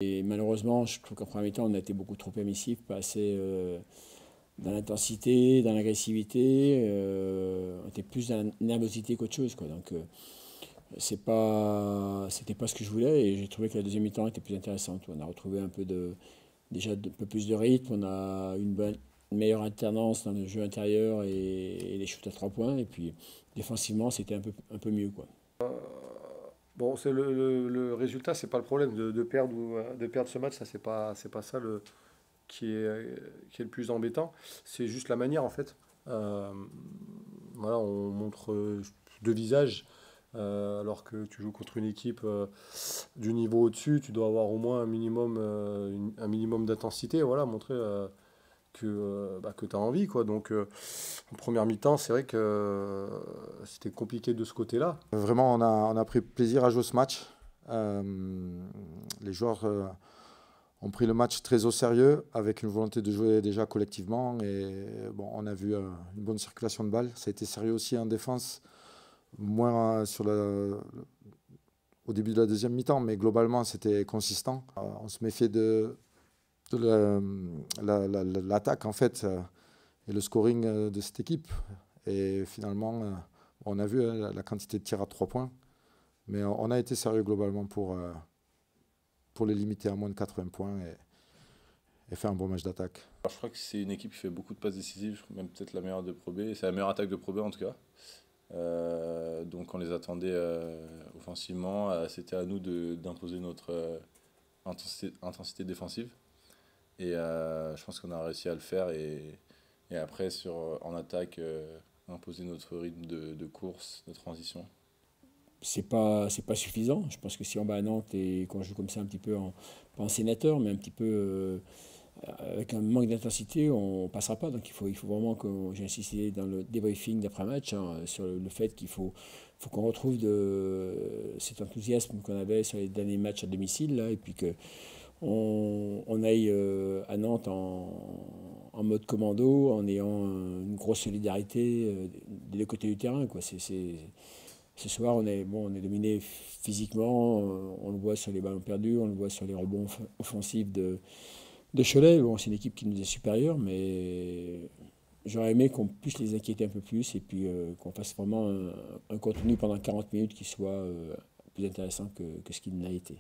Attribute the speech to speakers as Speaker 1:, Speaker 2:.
Speaker 1: Et malheureusement, je trouve qu'en premier temps, on a été beaucoup trop permissif, pas assez dans l'intensité, dans l'agressivité. On était plus dans la nervosité qu'autre chose, quoi. Donc, c'était pas ce que je voulais et j'ai trouvé que la deuxième mi-temps était plus intéressante. On a retrouvé déjà un peu plus de rythme, on a une meilleure alternance dans le jeu intérieur et les shoots à 3 points. Et puis défensivement, c'était un peu mieux, quoi.
Speaker 2: Bon, c'est le résultat, c'est pas le problème de perdre de perdre ce match, ça c'est pas ça qui est le plus embêtant, c'est juste la manière en fait. Euh, voilà, on montre deux visages, alors que tu joues contre une équipe du niveau au-dessus, tu dois avoir au moins un minimum d'intensité, voilà, montrer que tu as envie, quoi. Donc, en première mi-temps, c'est vrai que c'était compliqué de ce côté-là.
Speaker 3: Vraiment, on a pris plaisir à jouer ce match. Les joueurs ont pris le match très au sérieux, avec une volonté de jouer déjà collectivement. Et bon, on a vu une bonne circulation de balles. Ça a été sérieux aussi en défense, moins au début de la deuxième mi-temps, mais globalement, c'était consistant. On se méfiait de l'attaque en fait et le scoring de cette équipe. Et finalement, on a vu la quantité de tirs à 3 points, mais on a été sérieux globalement pour les limiter à moins de 80 points et faire un bon match d'attaque.
Speaker 4: Je crois que c'est une équipe qui fait beaucoup de passes décisives, même peut-être la meilleure de Pro B. C'est la meilleure attaque de Pro B en tout cas. Donc on les attendait offensivement. C'était à nous d'imposer notre intensité défensive. Et je pense qu'on a réussi à le faire. Et après, en attaque, imposer notre rythme de course, de transition.
Speaker 1: C'est pas suffisant. Je pense que si on bat à Nantes et qu'on joue comme ça un petit peu pas en sénateur, mais un petit peu avec un manque d'intensité, on ne passera pas. Donc il faut vraiment que j'ai insisté dans le débriefing d'après-match sur le fait faut qu'on retrouve cet enthousiasme qu'on avait sur les derniers matchs à domicile là, et puis que on aille à Nantes en mode commando, en ayant une grosse solidarité des deux côtés du terrain, quoi. Ce soir, on est dominé physiquement, on le voit sur les ballons perdus, on le voit sur les rebonds offensifs de Cholet. Bon, c'est une équipe qui nous est supérieure, mais j'aurais aimé qu'on puisse les inquiéter un peu plus et puis qu'on fasse vraiment un contenu pendant 40 minutes qui soit plus intéressant que ce qu'il n'a été.